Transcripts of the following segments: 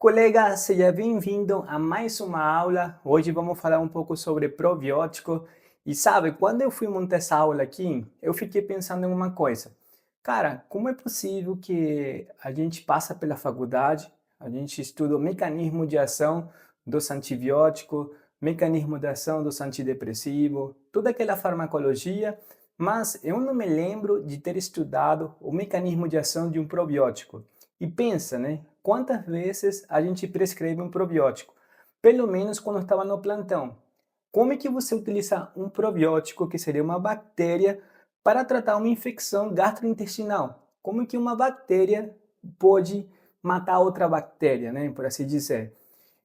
Colega, seja bem-vindo a mais uma aula. Hoje vamos falar um pouco sobre probiótico. E sabe, quando eu fui montar essa aula aqui, eu fiquei pensando em uma coisa. Cara, como é possível que a gente passa pela faculdade, a gente estuda o mecanismo de ação dos antibióticos, mecanismo de ação dos antidepressivos, toda aquela farmacologia, mas eu não me lembro de ter estudado o mecanismo de ação de um probiótico. E pensa, né? Quantas vezes a gente prescreve um probiótico? Pelo menos quando estava no plantão. Como é que você utiliza um probiótico, que seria uma bactéria, para tratar uma infecção gastrointestinal? Como é que uma bactéria pode matar outra bactéria, né? Por assim dizer.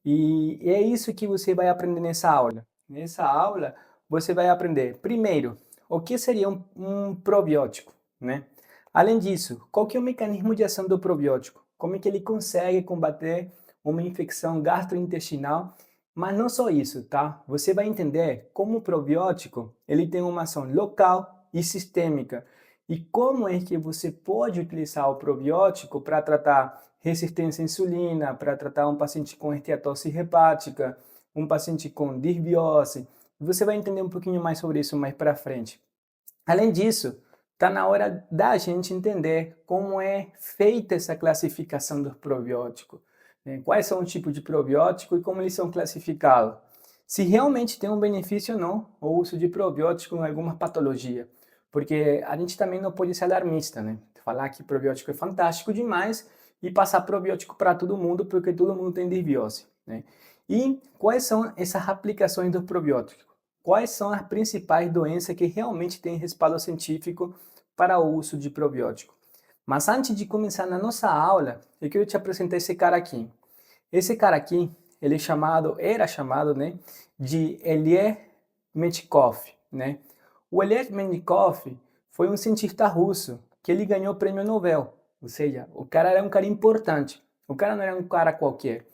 E é isso que você vai aprender nessa aula. Nessa aula, você vai aprender, primeiro, o que seria um probiótico, né? Além disso, qual que é o mecanismo de ação do probiótico? Como é que ele consegue combater uma infecção gastrointestinal? Mas não só isso, tá? Você vai entender como o probiótico ele tem uma ação local e sistêmica. E como é que você pode utilizar o probiótico para tratar resistência à insulina, para tratar um paciente com esteatose hepática, um paciente com disbiose. Você vai entender um pouquinho mais sobre isso mais para frente. Além disso, está na hora da gente entender como é feita essa classificação dos probióticos, né? Quais são os tipos de probiótico e como eles são classificados. Se realmente tem um benefício ou não o uso de probiótico em alguma patologia. Porque a gente também não pode ser alarmista, né? Falar que probiótico é fantástico demais e passar probiótico para todo mundo porque todo mundo tem desbiose, né? E quais são essas aplicações do probiótico? Quais são as principais doenças que realmente têm respaldo científico para o uso de probiótico? Mas antes de começar na nossa aula, eu quero te apresentar esse cara aqui. Esse cara aqui, ele era chamado, né, de Elie Metcalf, né? O Elie Metcalf foi um cientista russo que ele ganhou o prêmio Nobel, ou seja, o cara era um cara importante. O cara não era um cara qualquer.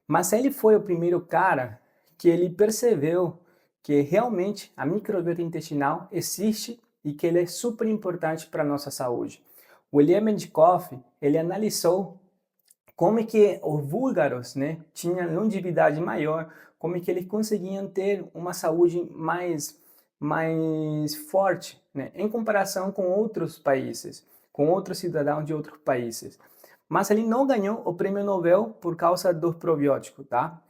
Mas ele foi o primeiro cara que ele percebeu que realmente a microbiota intestinal existe e que ele é super importante para a nossa saúde. O Elie Mendikoff, ele analisou como é que os búlgaros, né, tinham longevidade maior, como é que eles conseguiam ter uma saúde mais forte, né, em comparação com outros países, com outros cidadãos de outros países. Mas ele não ganhou o prêmio Nobel por causa do probiótico, tá?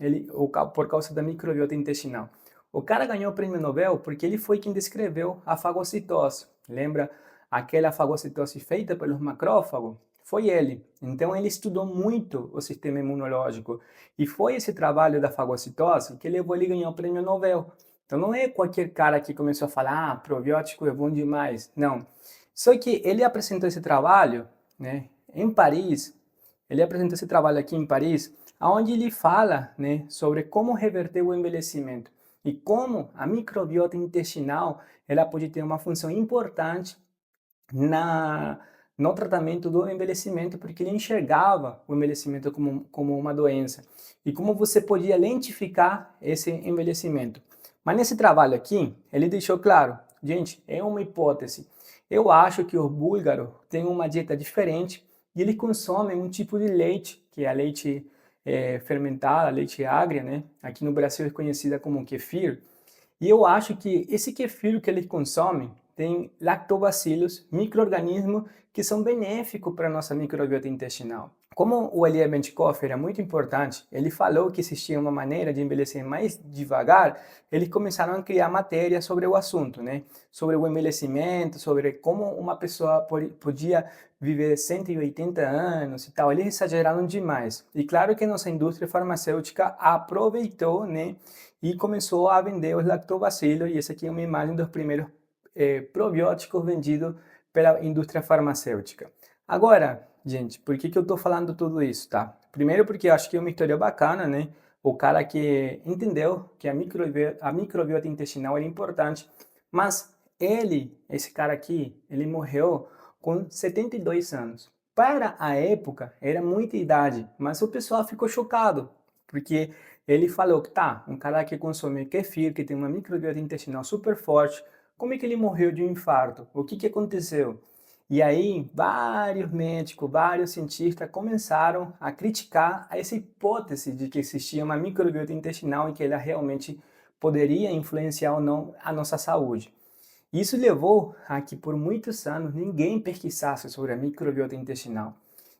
Por causa da microbiota intestinal. O cara ganhou o prêmio Nobel porque ele foi quem descreveu a fagocitose. Lembra aquela fagocitose feita pelos macrófagos? Foi ele. Então ele estudou muito o sistema imunológico e foi esse trabalho da fagocitose que levou ele a ganhar o prêmio Nobel. Então não é qualquer cara que começou a falar, probiótico é bom demais. Não. Só que ele apresentou esse trabalho, né, em Paris. Ele apresentou esse trabalho aqui em Paris, onde ele fala, né, sobre como reverter o envelhecimento e como a microbiota intestinal ela pode ter uma função importante na no tratamento do envelhecimento, porque ele enxergava o envelhecimento como uma doença e como você podia lentificar esse envelhecimento. Mas nesse trabalho aqui, ele deixou claro, gente, é uma hipótese. Eu acho que os búlgaros têm uma dieta diferente e eles consomem um tipo de leite, que é a leite fermentada, leite agria, né? Aqui no Brasil é conhecida como kefir. E eu acho que esse kefir que eles consomem tem lactobacilos, micro-organismos que são benéficos para a nossa microbiota intestinal. Como o Elie Bentkopf era muito importante, ele falou que existia uma maneira de envelhecer mais devagar, eles começaram a criar matéria sobre o assunto, né? Sobre o envelhecimento, sobre como uma pessoa podia viver 180 anos e tal. Eles exageraram demais. E claro que nossa indústria farmacêutica aproveitou, né? E começou a vender os lactobacilos, e essa aqui é uma imagem dos primeiros probióticos vendidos pela indústria farmacêutica. Agora, gente, por que eu estou falando tudo isso, tá? Primeiro porque eu acho que é uma história bacana, né? O cara que entendeu que a microbiota intestinal é importante, mas esse cara aqui, ele morreu com 72 anos. Para a época, era muita idade, mas o pessoal ficou chocado, porque ele falou que tá, um cara que consome kefir, que tem uma microbiota intestinal super forte, como é que ele morreu de um infarto? O que que aconteceu? E aí, vários médicos, vários cientistas começaram a criticar essa hipótese de que existia uma microbiota intestinal e que ela realmente poderia influenciar ou não a nossa saúde. Isso levou a que por muitos anos ninguém pesquisasse sobre a microbiota intestinal.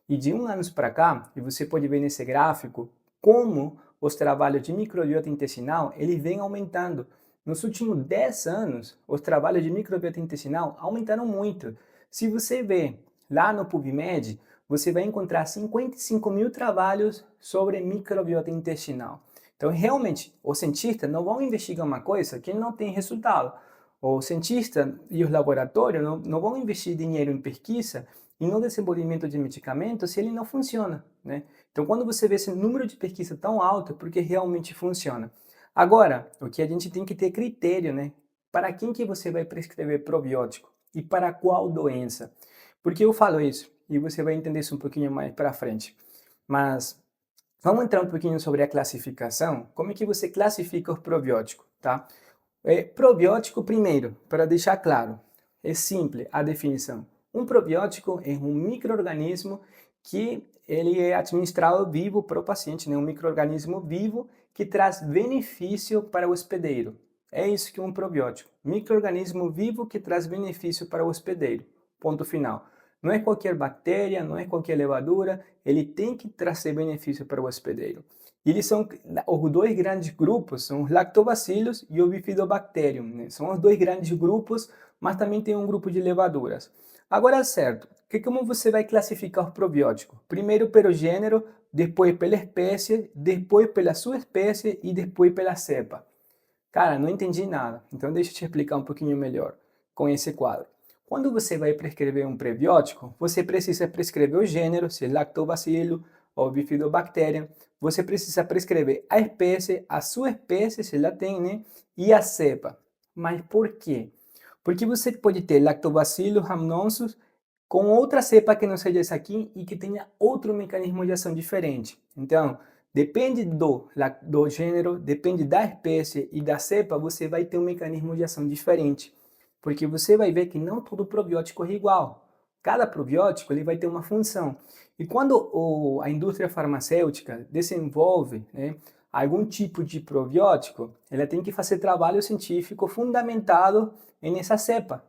E de um ano para cá, e você pode ver nesse gráfico, como os trabalhos de microbiota intestinal ele vem aumentando. Nos últimos 10 anos, os trabalhos de microbiota intestinal aumentaram muito. Se você ver lá no PubMed, você vai encontrar 55 mil trabalhos sobre microbiota intestinal. Então, realmente, os cientistas não vão investigar uma coisa que não tem resultado. O cientista e os laboratórios não vão investir dinheiro em pesquisa e no desenvolvimento de medicamentos se ele não funciona, né? Então, quando você vê esse número de pesquisa tão alto, é porque realmente funciona. Agora, o que a gente tem que ter critério, né? Para quem que você vai prescrever probiótico e para qual doença? Porque eu falo isso e você vai entender isso um pouquinho mais para frente. Mas vamos entrar um pouquinho sobre a classificação. Como é que você classifica os probióticos, tá? Probiótico, primeiro, para deixar claro, é simples a definição. Um probiótico é um micro-organismo que ele é administrado vivo para o paciente, né? Um micro-organismo vivo que traz benefício para o hospedeiro. É isso que é um probiótico. Micro-organismo vivo que traz benefício para o hospedeiro. Ponto final. Não é qualquer bactéria, não é qualquer levadura, ele tem que trazer benefício para o hospedeiro. E eles são, os dois grandes grupos são os lactobacillus e o bifidobacterium, né? São os dois grandes grupos, mas também tem um grupo de levaduras. Agora, certo, como você vai classificar os probióticos? Primeiro pelo gênero, depois pela espécie, depois pela subespécie e depois pela cepa. Cara, não entendi nada, então deixa eu te explicar um pouquinho melhor com esse quadro. Quando você vai prescrever um prebiótico, você precisa prescrever o gênero, se é lactobacillus ou bifidobacterium. Você precisa prescrever a espécie, a sua espécie, se ela tem, né? E a cepa. Mas por quê? Porque você pode ter lactobacillus rhamnosus com outra cepa que não seja essa aqui e que tenha outro mecanismo de ação diferente. Então, depende do gênero, depende da espécie e da cepa, você vai ter um mecanismo de ação diferente. Porque você vai ver que não todo probiótico é igual. Cada probiótico ele vai ter uma função. E quando a indústria farmacêutica desenvolve, né, algum tipo de probiótico, ela tem que fazer trabalho científico fundamentado nessa cepa.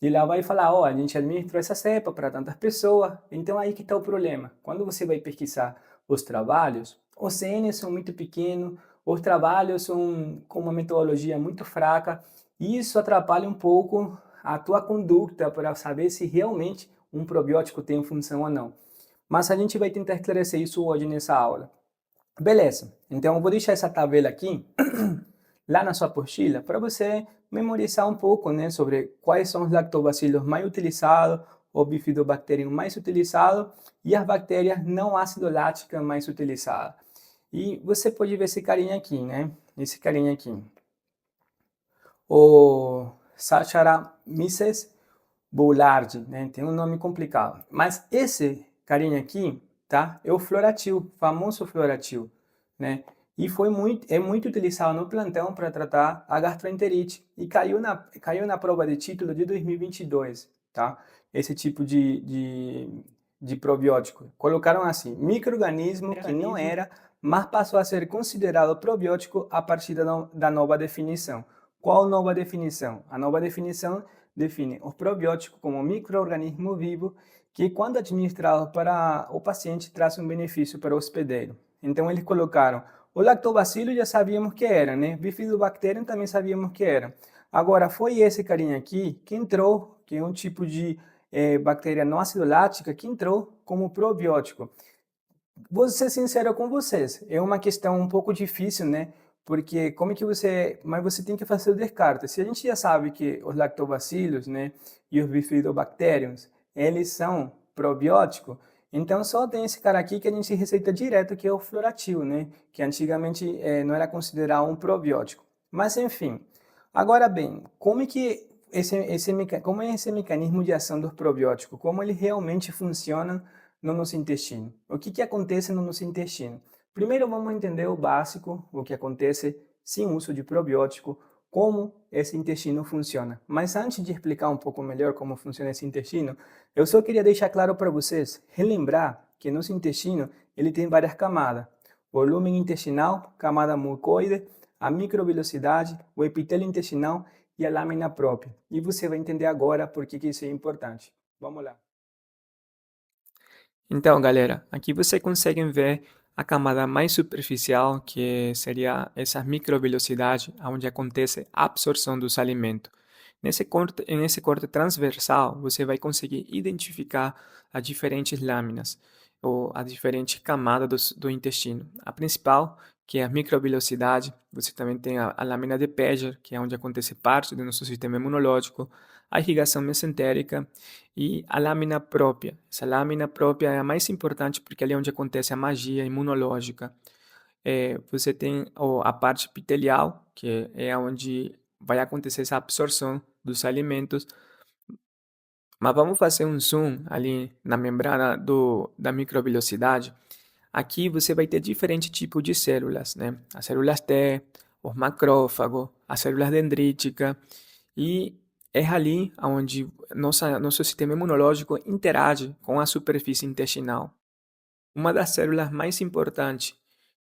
E lá vai falar, ó, a gente administrou essa cepa para tantas pessoas. Então aí que está o problema. Quando você vai pesquisar os trabalhos, os N são muito pequenos, os trabalhos são com uma metodologia muito fraca, e isso atrapalha um pouco a tua conduta para saber se realmente um probiótico tem função ou não. Mas a gente vai tentar esclarecer isso hoje nessa aula. Beleza, então eu vou deixar essa tabela aqui lá na sua apostila para você memorizar um pouco, né, sobre quais são os lactobacilos mais utilizados, o bifidobacterium mais utilizado e as bactérias não ácido-láticas mais utilizadas. E você pode ver esse carinha aqui, né? Esse carinha aqui. O Saccharomyces boulardii, né? Tem um nome complicado. Mas esse carinha aqui, tá? É o Floratil, famoso Floratil, né? E é muito utilizado no plantão para tratar a gastroenterite. E caiu na prova de título de 2022, tá? Esse tipo de probiótico. Colocaram assim, micro-organismo que não era, mas passou a ser considerado probiótico a partir da nova definição. Qual nova definição? A nova definição define o probiótico como micro-organismo vivo que, quando administrado para o paciente, traz um benefício para o hospedeiro. Então, eles colocaram o lactobacillus, já sabíamos que era, né? Bifidobacterium também sabíamos que era. Agora, foi esse carinha aqui que entrou, que é um tipo de bactéria não acidolática, que entrou como probiótico. Vou ser sincero com vocês, é uma questão um pouco difícil, né? Porque como é que mas você tem que fazer o descarte. Se a gente já sabe que os lactobacilos, né, e os bifidobacteriums, eles são probióticos, então só tem esse cara aqui que a gente receita direto, que é o Floratil, né? Que antigamente não era considerado um probiótico. Mas enfim, agora bem, como é que como é esse mecanismo de ação dos probióticos? Como ele realmente funciona no nosso intestino? O que acontece no nosso intestino? Primeiro vamos entender o básico, o que acontece sem uso de probiótico, como esse intestino funciona. Mas antes de explicar um pouco melhor como funciona esse intestino, eu só queria deixar claro para vocês, relembrar que nosso intestino ele tem várias camadas. Volume intestinal, camada mucoide, a microvilosidade, o epitélio intestinal e a lâmina própria. E você vai entender agora por que isso é importante. Vamos lá. Então, galera, aqui você consegue ver a camada mais superficial, que seria essa microvelocidade, onde acontece a absorção dos alimentos. Nesse corte transversal, você vai conseguir identificar as diferentes lâminas, ou as diferentes camadas do intestino. A principal, que é a microvelocidade, você também tem a lâmina de Peger, que é onde acontece parte do nosso sistema imunológico, a irrigação mesentérica, e a lâmina própria. Essa lâmina própria é a mais importante porque ali é onde acontece a magia imunológica. Você tem a parte epitelial, que é onde vai acontecer essa absorção dos alimentos. Mas vamos fazer um zoom ali na membrana da microvelocidade. Aqui você vai ter diferentes tipos de células, né? As células T, os macrófagos, as células dendríticas, e é ali onde nosso sistema imunológico interage com a superfície intestinal. Uma das células mais importantes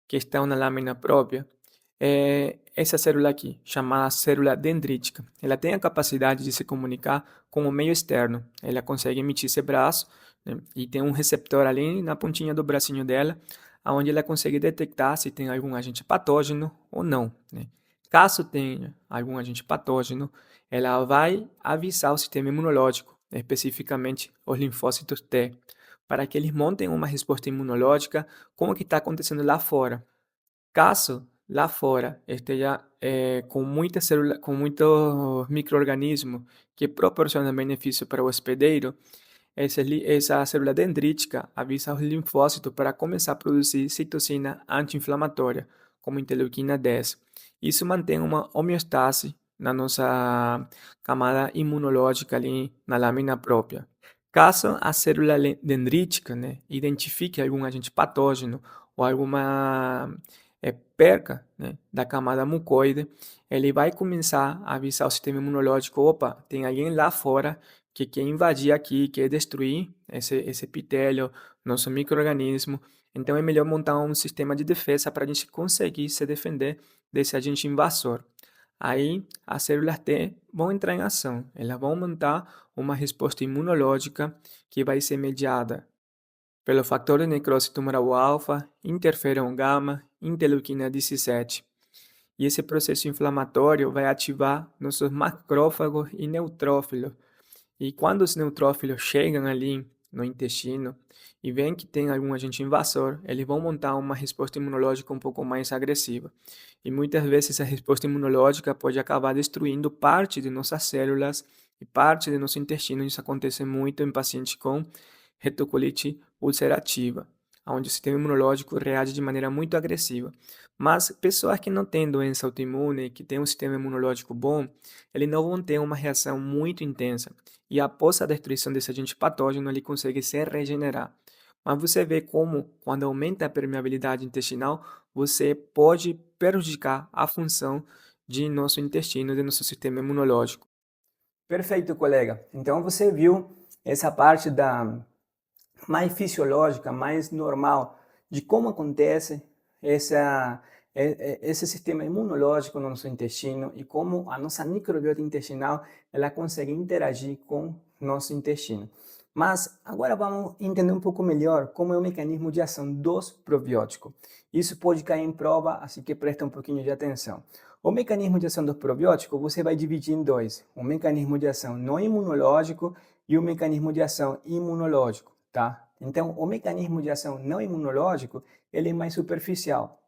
que estão na lâmina própria é essa célula aqui, chamada célula dendrítica. Ela tem a capacidade de se comunicar com o meio externo. Ela consegue emitir esse braço, né, e tem um receptor ali na pontinha do bracinho dela, onde ela consegue detectar se tem algum agente patógeno ou não, né? Caso tenha algum agente patógeno, ela vai avisar o sistema imunológico, especificamente os linfócitos T, para que eles montem uma resposta imunológica como que está acontecendo lá fora. Caso lá fora esteja com muita célula, com muitos micro-organismos que proporcionam benefício para o hospedeiro, essa célula dendrítica avisa os linfócitos para começar a produzir citocina anti-inflamatória, como interleuquina 10. Isso mantém uma homeostase na nossa camada imunológica ali na lâmina própria. Caso a célula dendrítica, né, identifique algum agente patógeno ou alguma perca, né, da camada mucoide, ele vai começar a avisar o sistema imunológico: opa, tem alguém lá fora que quer invadir aqui, quer destruir esse epitélio, nosso micro-organismo. Então é melhor montar um sistema de defesa para a gente conseguir se defender desse agente invasor. Aí as células T vão entrar em ação, elas vão montar uma resposta imunológica que vai ser mediada pelo fator de necrose tumoral alfa, interferon gama, interleuquina 17. E esse processo inflamatório vai ativar nossos macrófagos e neutrófilos. E quando os neutrófilos chegam ali no intestino e veem que tem algum agente invasor, eles vão montar uma resposta imunológica um pouco mais agressiva. E muitas vezes essa resposta imunológica pode acabar destruindo parte de nossas células e parte do nosso intestino. Isso acontece muito em pacientes com retocolite ulcerativa, onde o sistema imunológico reage de maneira muito agressiva. Mas pessoas que não têm doença autoimune, que têm um sistema imunológico bom, eles não vão ter uma reação muito intensa. E após a destruição desse agente patógeno, ele consegue se regenerar. Mas você vê como, quando aumenta a permeabilidade intestinal, você pode prejudicar a função de nosso intestino, de nosso sistema imunológico. Perfeito, colega. Então você viu essa parte da mais fisiológica, mais normal de como acontece esse sistema imunológico no nosso intestino e como a nossa microbiota intestinal ela consegue interagir com nosso intestino. Mas agora vamos entender um pouco melhor como é o mecanismo de ação dos probióticos. Isso pode cair em prova, assim que presta um pouquinho de atenção. O mecanismo de ação dos probióticos você vai dividir em dois: o mecanismo de ação não imunológico e o mecanismo de ação imunológico, tá? Então, o mecanismo de ação não imunológico, ele é mais superficial.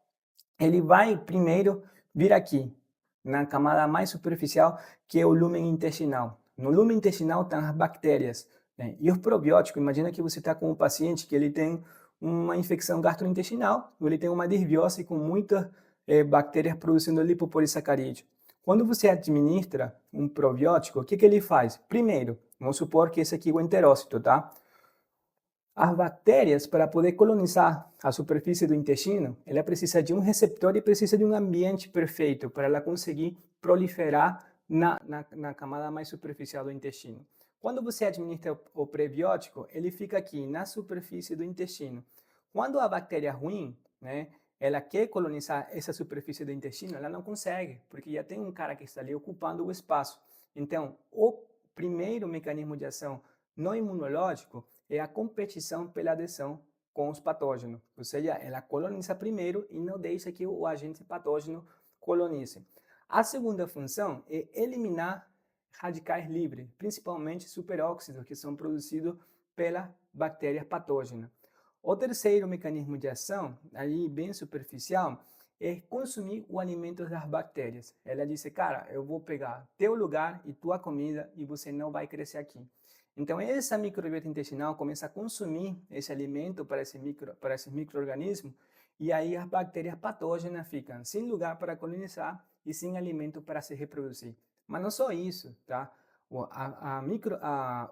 Ele vai primeiro vir aqui, na camada mais superficial, que é o lúmen intestinal. No lúmen intestinal estão as bactérias, né? E os probióticos, imagina que você está com um paciente que ele tem uma infecção gastrointestinal, ou ele tem uma desbiose com muitas bactérias produzindo lipopolissacarídeo. Quando você administra um probiótico, o que ele faz? Primeiro, vamos supor que esse aqui é o enterócito, tá? As bactérias, para poder colonizar a superfície do intestino, ela precisa de um receptor e precisa de um ambiente perfeito para ela conseguir proliferar na camada mais superficial do intestino. Quando você administra o prebiótico, ele fica aqui na superfície do intestino. Quando a bactéria ruim, né, ela quer colonizar essa superfície do intestino, ela não consegue, porque já tem um cara que está ali ocupando o espaço. Então, o primeiro mecanismo de ação no imunológico é a competição pela adesão com os patógenos. Ou seja, ela coloniza primeiro e não deixa que o agente patógeno colonize. A segunda função é eliminar radicais livres, principalmente superóxidos, que são produzidos pela bactéria patógena. O terceiro mecanismo de ação, aí bem superficial, é consumir o alimento das bactérias. Ela disse, cara, eu vou pegar teu lugar e tua comida e você não vai crescer aqui. Então, essa microbiota intestinal começa a consumir esse alimento para esses micro-organismos e aí as bactérias patógenas ficam sem lugar para colonizar e sem alimento para se reproduzir. Mas não só isso, tá?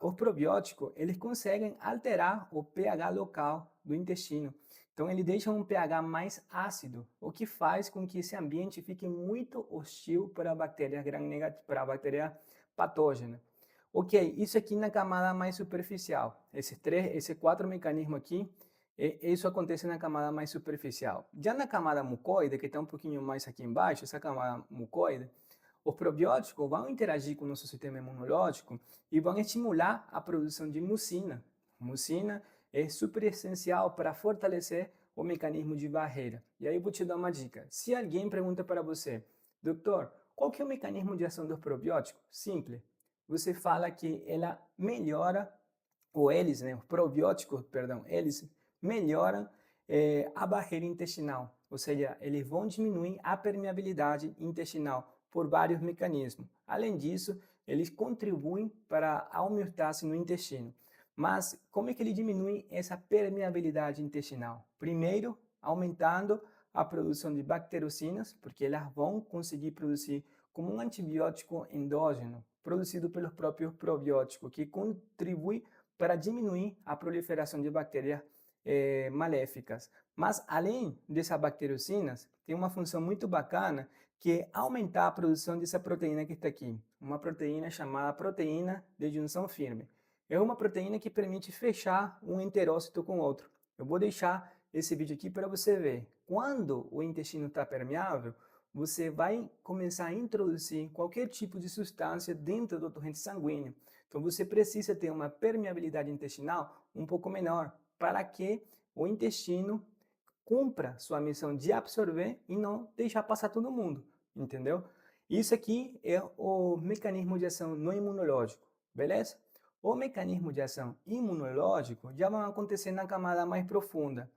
Os probióticos, eles conseguem alterar o pH local do intestino. Então, ele deixa um pH mais ácido, o que faz com que esse ambiente fique muito hostil para a bactéria gram-negativa, para a bactéria patógena. Ok, isso aqui na camada mais superficial. Esses quatro mecanismos aqui, isso acontece na camada mais superficial. Já na camada mucoide, que está um pouquinho mais aqui embaixo, essa camada mucoide, os probióticos vão interagir com o nosso sistema imunológico e vão estimular a produção de mucina. Mucina é super essencial para fortalecer o mecanismo de barreira. E aí eu vou te dar uma dica. Se alguém pergunta para você, doutor, qual que é o mecanismo de ação dos probióticos? Simples. Você fala que ela melhora, ou eles, né, os probióticos, perdão, eles melhoram a barreira intestinal. Ou seja, eles vão diminuir a permeabilidade intestinal por vários mecanismos. Além disso, eles contribuem para a homeostase no intestino. Mas como é que ele diminui essa permeabilidade intestinal? Primeiro, aumentando a produção de bactericinas, porque elas vão conseguir produzir como um antibiótico endógeno, produzido pelos próprios probióticos, que contribui para diminuir a proliferação de bactérias maléficas. Mas além dessas bactericinas, tem uma função muito bacana que é aumentar a produção dessa proteína que está aqui, uma proteína chamada proteína de junção firme. É uma proteína que permite fechar um enterócito com o outro. Eu vou deixar esse vídeo aqui para você ver. Quando o intestino está permeável, você vai começar a introduzir qualquer tipo de substância dentro do torrente sanguíneo. Então você precisa ter uma permeabilidade intestinal um pouco menor para que o intestino cumpra sua missão de absorver e não deixar passar todo mundo, entendeu? Isso aqui é o mecanismo de ação no imunológico, beleza? O mecanismo de ação imunológico já vai acontecer na camada mais profunda.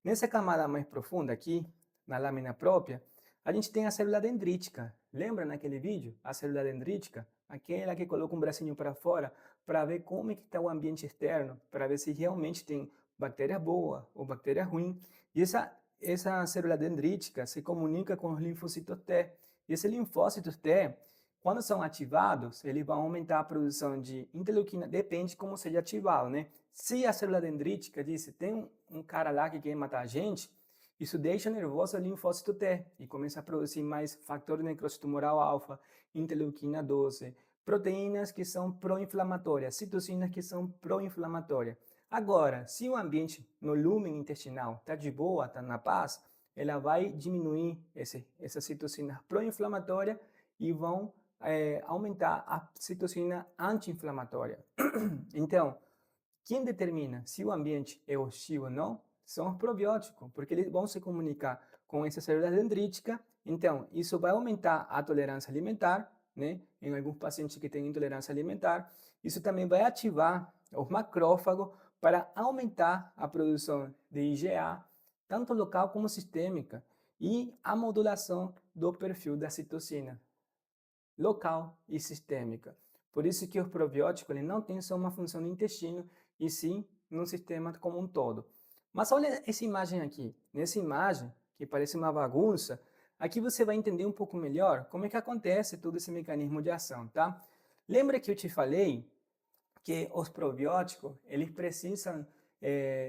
Nessa camada mais profunda aqui, na lâmina própria, a gente tem a célula dendrítica. Lembra naquele vídeo? A célula dendrítica? Aquela que coloca um bracinho para fora para ver como é que está o ambiente externo, para ver se realmente tem bactéria boa ou bactéria ruim. E essa célula dendrítica se comunica com os linfócitos T. E esses linfócitos T, quando são ativados, eles vão aumentar a produção de interleuquina, depende de como seja ativado, né? Se a célula dendrítica diz, tem um cara lá que quer matar a gente, isso deixa nervoso o linfócito T e começa a produzir mais fator de necrose tumoral alfa, interleuquina 12, proteínas que são pró-inflamatórias, citocinas que são pró-inflamatórias. Agora, se o ambiente no lúmen intestinal está de boa, está na paz, ela vai diminuir essa citocina pró-inflamatória e vão aumentar a citocina anti-inflamatória. Então, quem determina se o ambiente é hostil ou não são os probióticos, porque eles vão se comunicar com essa célula dendrítica. Então, isso vai aumentar a tolerância alimentar, né? Em alguns pacientes que têm intolerância alimentar. Isso também vai ativar os macrófagos para aumentar a produção de IgA, tanto local como sistêmica, e a modulação do perfil da citocina, local e sistêmica. Por isso que os probióticos ele não têm só uma função no intestino, e sim no sistema como um todo. Mas olha essa imagem aqui. Nessa imagem, que parece uma bagunça, aqui você vai entender um pouco melhor como é que acontece todo esse mecanismo de ação, tá? Lembra que eu te falei que os probióticos eles precisam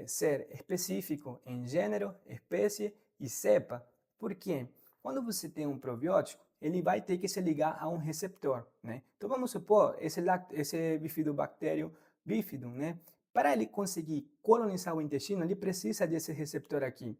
ser específicos em gênero, espécie e cepa? Por quê? Quando você tem um probiótico, ele vai ter que se ligar a um receptor, né? Então vamos supor, esse bifidobacterium bifidum, né? Para ele conseguir colonizar o intestino, ele precisa desse receptor aqui.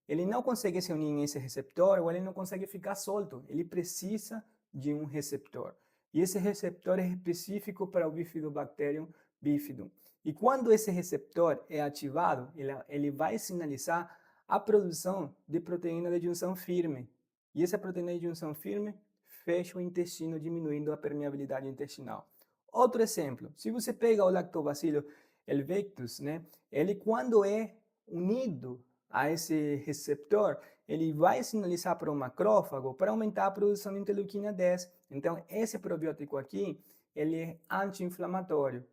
Ele não consegue se unir nesse receptor ou ele não consegue ficar solto. Ele precisa de um receptor. E esse receptor é específico para o Bifidobacterium bifidum. E quando esse receptor é ativado, ele vai sinalizar a produção de proteína de junção firme. E essa proteína de junção firme fecha o intestino, diminuindo a permeabilidade intestinal. Outro exemplo, se você pega o Lactobacillus helvectus, né, ele quando é unido a esse receptor, ele vai sinalizar para o macrófago para aumentar a produção de interleuquina 10. Então, esse probiótico aqui, ele é anti-inflamatório.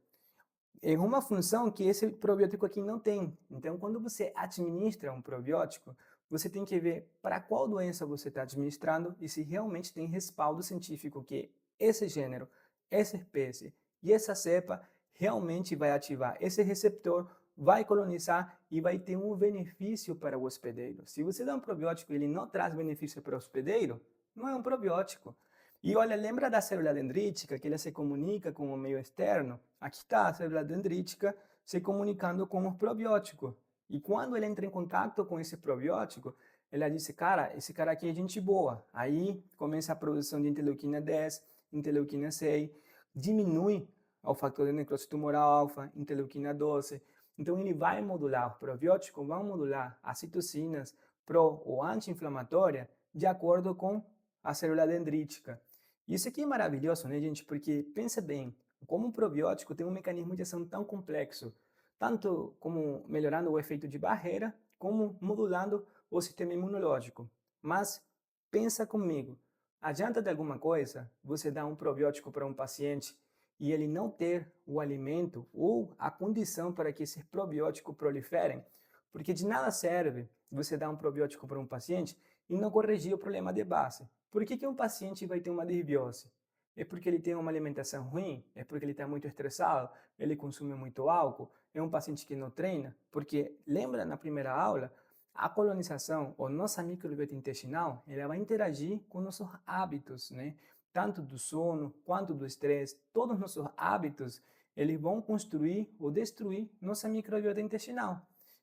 É uma função que esse probiótico aqui não tem. Então, quando você administra um probiótico, você tem que ver para qual doença você está administrando e se realmente tem respaldo científico que esse gênero, essa espécie e essa cepa realmente vai ativar esse receptor, vai colonizar e vai ter um benefício para o hospedeiro. Se você dá um probiótico e ele não traz benefício para o hospedeiro, não é um probiótico. E olha, lembra da célula dendrítica, que ela se comunica com o meio externo? Aqui está a célula dendrítica se comunicando com o probiótico. E quando ele entra em contato com esse probiótico, ela diz, cara, esse cara aqui é gente boa. Aí começa a produção de interleuquina 10, interleuquina 6, diminui o fator de necrose tumoral alfa, interleuquina 12. Então ele vai modular, o probiótico vai modular as citocinas pro ou anti-inflamatória de acordo com a célula dendrítica. Isso aqui é maravilhoso, né, gente? Porque pensa bem, como um probiótico tem um mecanismo de ação tão complexo, tanto como melhorando o efeito de barreira, como modulando o sistema imunológico. Mas pensa comigo, adianta de alguma coisa você dar um probiótico para um paciente e ele não ter o alimento ou a condição para que esse probiótico proliferem? Porque de nada serve você dar um probiótico para um paciente e não corrigir o problema de base. Por que um paciente vai ter uma desbiose? É porque ele tem uma alimentação ruim? É porque ele está muito estressado? Ele consome muito álcool? É um paciente que não treina? Porque, lembra na primeira aula, a colonização, ou nossa microbiota intestinal, ela vai interagir com nossos hábitos, né? Tanto do sono, quanto do estresse. Todos os nossos hábitos, eles vão construir ou destruir nossa microbiota intestinal.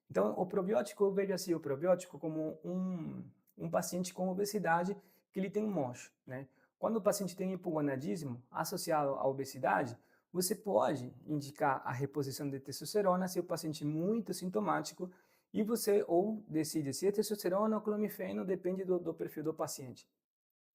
Então, o probiótico, eu vejo assim o probiótico como um paciente com obesidade que ele tem um mocho, né? Quando o paciente tem hipogonadismo associado à obesidade, você pode indicar a reposição de testosterona se o paciente é muito sintomático e você ou decide se é testosterona ou clomifeno, depende do perfil do paciente.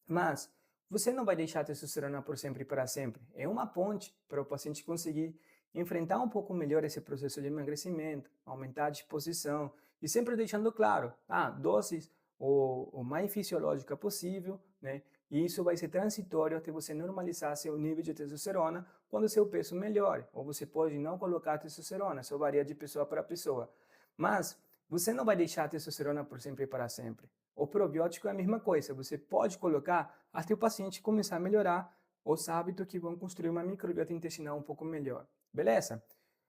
Mas você não vai deixar a testosterona por sempre e para sempre. É uma ponte para o paciente conseguir enfrentar um pouco melhor esse processo de emagrecimento, aumentar a disposição e sempre deixando claro, doses o mais fisiológica possível, né? E isso vai ser transitório até você normalizar seu nível de testosterona quando seu peso melhore. Ou você pode não colocar testosterona, isso varia de pessoa para pessoa. Mas você não vai deixar a testosterona por sempre e para sempre. O probiótico é a mesma coisa, você pode colocar até o paciente começar a melhorar os hábitos que vão construir uma microbiota intestinal um pouco melhor, beleza?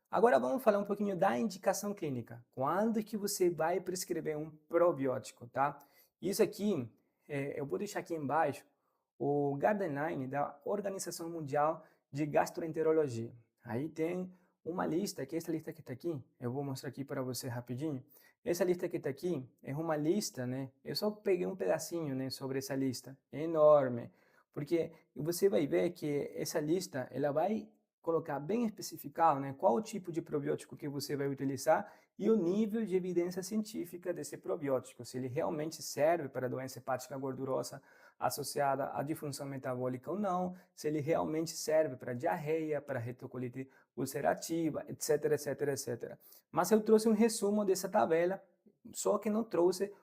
Agora vamos falar um pouquinho da indicação clínica. Quando que você vai prescrever um probiótico, tá? Isso aqui, eu vou deixar aqui embaixo o guideline da Organização Mundial de Gastroenterologia. Aí tem uma lista, que é essa lista que está aqui, eu vou mostrar aqui para você rapidinho. Essa lista que está aqui é uma lista, né? Eu só peguei um pedacinho, né, sobre essa lista. É enorme, porque você vai ver que essa lista, ela vai colocar bem especificado, né, qual o tipo de probiótico que você vai utilizar e o nível de evidência científica desse probiótico, se ele realmente serve para doença hepática gordurosa associada à disfunção metabólica ou não, se ele realmente serve para diarreia, para retocolite ulcerativa, etc, etc, etc. Mas eu trouxe um resumo dessa tabela, só que não trouxe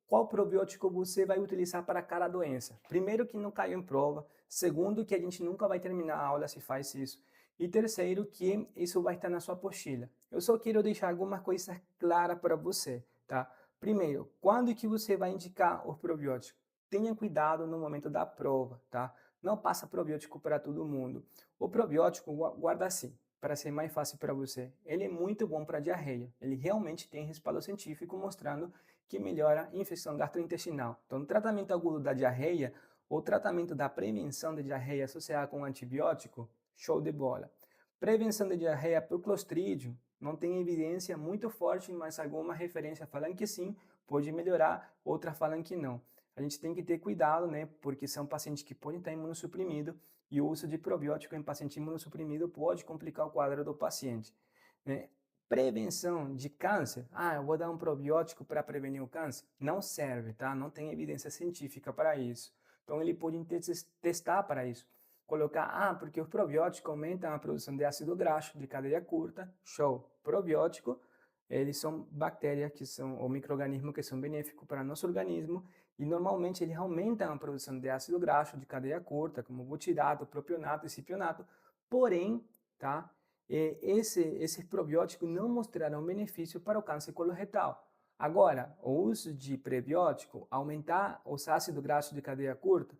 qual probiótico você vai utilizar para cada doença. Primeiro, que não caiu em prova. Segundo, que a gente nunca vai terminar a aula se faz isso. E terceiro, que isso vai estar na sua apostila. Eu só quero deixar algumas coisas claras para você, tá? Primeiro, quando que você vai indicar o probiótico? Tenha cuidado no momento da prova, tá? Não passa probiótico para todo mundo. O probiótico, guarda assim, para ser mais fácil para você. Ele é muito bom para diarreia. Ele realmente tem respaldo científico mostrando que melhora a infecção gastrointestinal. Então, tratamento agudo da diarreia ou tratamento da prevenção de diarreia associada com antibiótico, show de bola. Prevenção de diarreia por Clostridium, não tem evidência muito forte, mas alguma referência falando que sim, pode melhorar, outra falando que não. A gente tem que ter cuidado, né, porque são pacientes que podem estar imunossuprimidos e o uso de probiótico em paciente imunossuprimido pode complicar o quadro do paciente, né? Prevenção de câncer, eu vou dar um probiótico para prevenir o câncer, não serve, tá? Não tem evidência científica para isso. Então ele pode testar para isso. Colocar, porque os probióticos aumentam a produção de ácido graxo de cadeia curta, show. Probiótico, eles são bactérias que são, ou micro-organismos que são benéficos para o nosso organismo e normalmente eles aumentam a produção de ácido graxo de cadeia curta, como butirato, propionato e cipionato, porém, tá? Esses probióticos não mostrarão benefício para o câncer coloretal. Agora, o uso de prebiótico, aumentar os ácidos graxos de cadeia curta,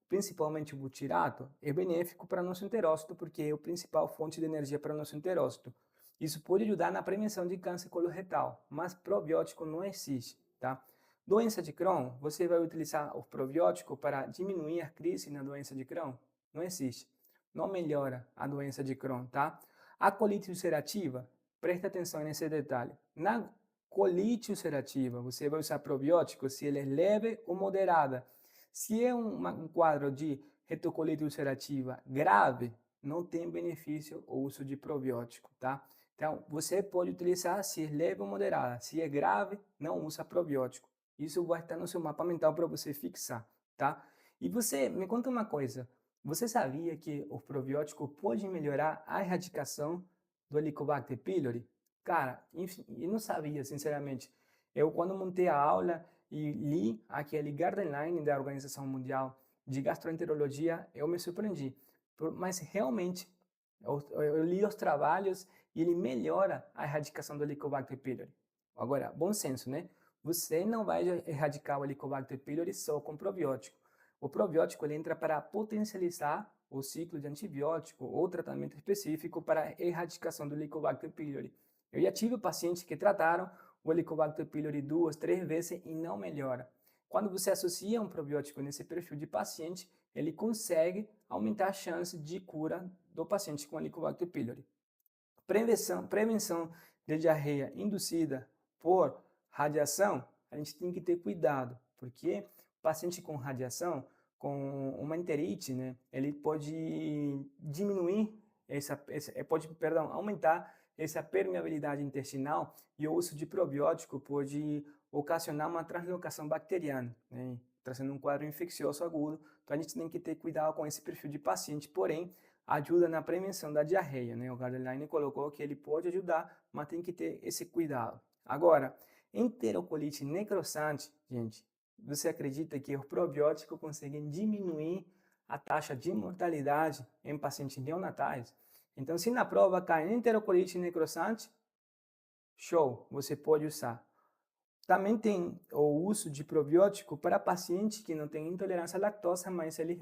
principalmente o butirato, é benéfico para o nosso enterócito, porque é a principal fonte de energia para o nosso enterócito. Isso pode ajudar na prevenção de câncer coloretal, mas probiótico não existe, tá? Doença de Crohn, você vai utilizar o probiótico para diminuir a crise na doença de Crohn? Não existe. Não melhora a doença de Crohn, tá? A colite ulcerativa, presta atenção nesse detalhe. Na colite ulcerativa, você vai usar probiótico se ele é leve ou moderada. Se é um quadro de retocolite ulcerativa grave, não tem benefício o uso de probiótico, tá? Então, você pode utilizar se é leve ou moderada. Se é grave, não usa probiótico. Isso vai estar no seu mapa mental para você fixar, tá? E você, me conta uma coisa. Você sabia que o probiótico pode melhorar a erradicação do Helicobacter pylori? Cara, enfim, eu não sabia, sinceramente. Eu, quando montei a aula e li aquele guideline da Organização Mundial de Gastroenterologia, eu me surpreendi. Mas realmente, eu li os trabalhos e ele melhora a erradicação do Helicobacter pylori. Agora, bom senso, né? Você não vai erradicar o Helicobacter pylori só com probiótico. O probiótico ele entra para potencializar o ciclo de antibiótico ou tratamento específico para a erradicação do Helicobacter pylori. Eu já tive pacientes que trataram o Helicobacter pylori 2, 3 vezes e não melhora. Quando você associa um probiótico nesse perfil de paciente, ele consegue aumentar a chance de cura do paciente com Helicobacter pylori. Prevenção de diarreia induzida por radiação, a gente tem que ter cuidado, porque o paciente com radiação, com uma enterite, né, ele pode diminuir aumentar essa permeabilidade intestinal e o uso de probiótico pode ocasionar uma translocação bacteriana, né, trazendo um quadro infeccioso agudo. Então a gente tem que ter cuidado com esse perfil de paciente, porém ajuda na prevenção da diarreia, né? O guideline colocou que ele pode ajudar, mas tem que ter esse cuidado. Agora, enterocolite necrosante, gente, você acredita que os probióticos conseguem diminuir a taxa de mortalidade em pacientes neonatais? Então, se na prova cai enterocolite necrosante, show, você pode usar. Também tem o uso de probiótico para pacientes que não têm intolerância à lactose, mas eles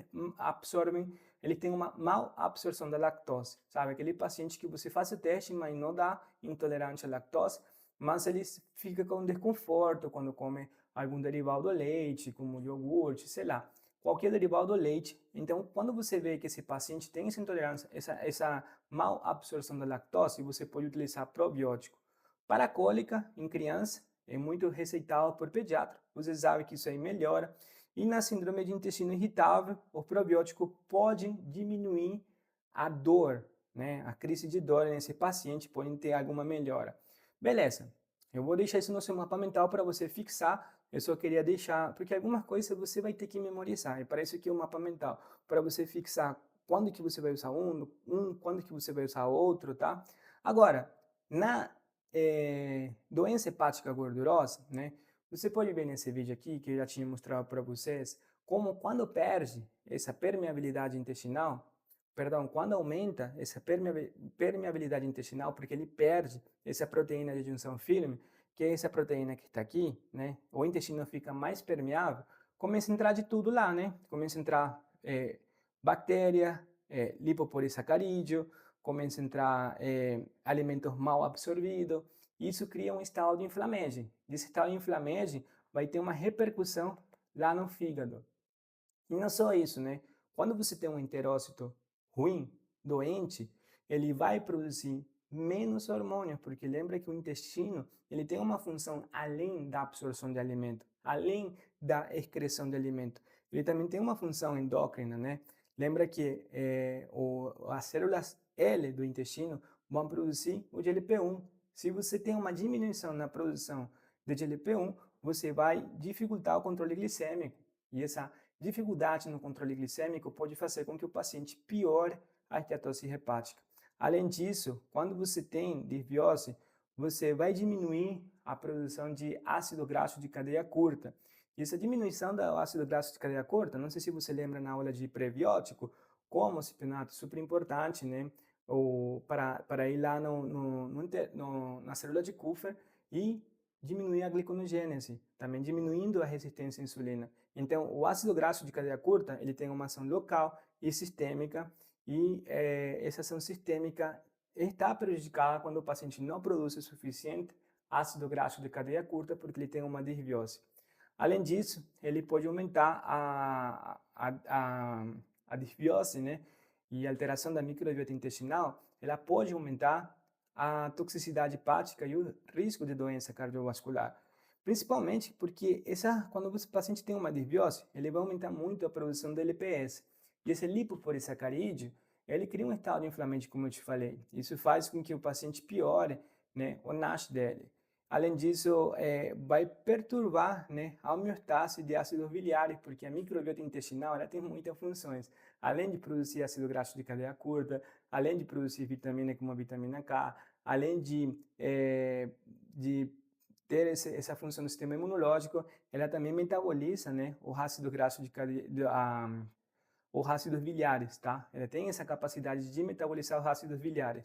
têm uma mal absorção da lactose, sabe? Aquele paciente que você faz o teste, mas não dá intolerante à lactose, mas eles ficam com desconforto quando comem algum derivado do leite, como iogurte, sei lá, qualquer derivado do leite. Então, quando você vê que esse paciente tem essa intolerância, essa mal absorção da lactose, você pode utilizar probiótico. Para a cólica em criança, é muito receitado por pediatra. Você sabe que isso aí melhora. E na síndrome de intestino irritável, o probiótico pode diminuir a dor, né? A crise de dor nesse paciente pode ter alguma melhora. Beleza. Eu vou deixar isso no seu mapa mental para você fixar. Eu só queria deixar, porque algumas coisas você vai ter que memorizar. E para isso aqui é o mapa mental, para você fixar quando que você vai usar quando que você vai usar outro, tá? Agora, na doença hepática gordurosa, né? Você pode ver nesse vídeo aqui, que eu já tinha mostrado para vocês, como quando perde essa permeabilidade intestinal, quando aumenta essa permeabilidade intestinal, porque ele perde essa proteína de junção firme, que é essa proteína que está aqui, né? O intestino fica mais permeável, começa a entrar de tudo lá, né? Começa a entrar bactéria, lipopolissacarídeo, começa a entrar alimentos mal absorvidos. Isso cria um estado de inflamagem. Desse estado de inflamagem, vai ter uma repercussão lá no fígado. E não só isso, né? Quando você tem um enterócito ruim, doente, ele vai produzir menos hormônio, porque lembra que o intestino ele tem uma função além da absorção de alimento, além da excreção de alimento. Ele também tem uma função endócrina, né? Lembra que as células L do intestino vão produzir o GLP-1. Se você tem uma diminuição na produção de GLP-1, você vai dificultar o controle glicêmico. E essa dificuldade no controle glicêmico pode fazer com que o paciente piore a esteatose hepática. Além disso, quando você tem desbiose, você vai diminuir a produção de ácido graxo de cadeia curta. E essa diminuição do ácido graxo de cadeia curta, não sei se você lembra na aula de prebiótico, como o cipenato, super importante, né? Ou para ir lá na célula de Kupffer e diminuir a gliconogênese, também diminuindo a resistência à insulina. Então, o ácido graxo de cadeia curta, ele tem uma ação local e sistêmica, e essa ação sistêmica está prejudicada quando o paciente não produz o suficiente ácido graxo de cadeia curta, porque ele tem uma desbiose. Além disso, ele pode aumentar a desbiose, né? E a alteração da microbiota intestinal, ela pode aumentar a toxicidade hepática e o risco de doença cardiovascular. Principalmente porque quando o paciente tem uma desbiose, ele vai aumentar muito a produção de LPS. E esse lipopolissacarídeo, ele cria um estado inflamante, como eu te falei. Isso faz com que o paciente piore, né, o NASH dele. Além disso, vai perturbar, né, a homeostase de ácidos biliares, porque a microbiota intestinal ela tem muitas funções. Além de produzir ácido graxo de cadeia curta, além de produzir vitamina como a vitamina K, além de ter essa função do sistema imunológico, ela também metaboliza, né, o ácido graxo de cadeia, os ácidos biliares, tá? Ela tem essa capacidade de metabolizar os ácidos biliares.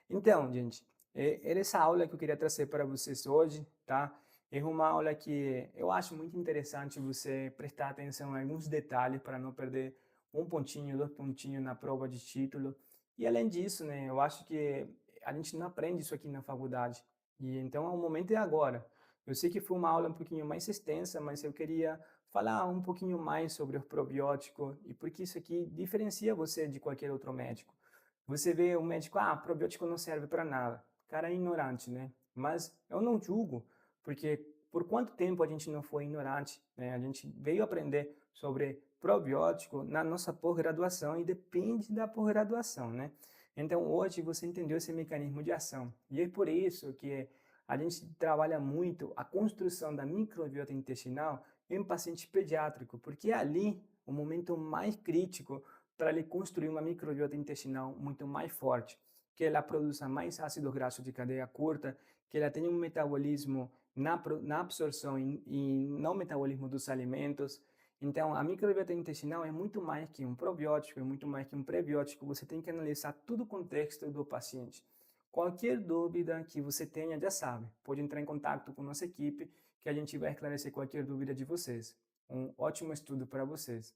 Então, gente, era essa aula que eu queria trazer para vocês hoje, tá? É uma aula que eu acho muito interessante você prestar atenção em alguns detalhes para não perder um pontinho, dois pontinhos na prova de título. E além disso, né, eu acho que a gente não aprende isso aqui na faculdade. E então o momento é agora. Eu sei que foi uma aula um pouquinho mais extensa, mas eu queria falar um pouquinho mais sobre o probiótico e porque isso aqui diferencia você de qualquer outro médico. Você vê o médico, probiótico não serve para nada. Cara é ignorante, né? Mas eu não julgo, porque por quanto tempo a gente não foi ignorante, né? A gente veio aprender sobre probiótico na nossa pós-graduação e depende da pós-graduação, né? Então hoje você entendeu esse mecanismo de ação. E é por isso que a gente trabalha muito a construção da microbiota intestinal em paciente pediátrico, porque é ali o momento mais crítico para ele construir uma microbiota intestinal muito mais forte, que ela produza mais ácido graxo de cadeia curta, que ela tenha um metabolismo na absorção e no metabolismo dos alimentos. Então, a microbiota intestinal é muito mais que um probiótico, é muito mais que um prebiótico. Você tem que analisar todo o contexto do paciente. Qualquer dúvida que você tenha, já sabe, pode entrar em contato com nossa equipe, que a gente vai esclarecer qualquer dúvida de vocês. Um ótimo estudo para vocês.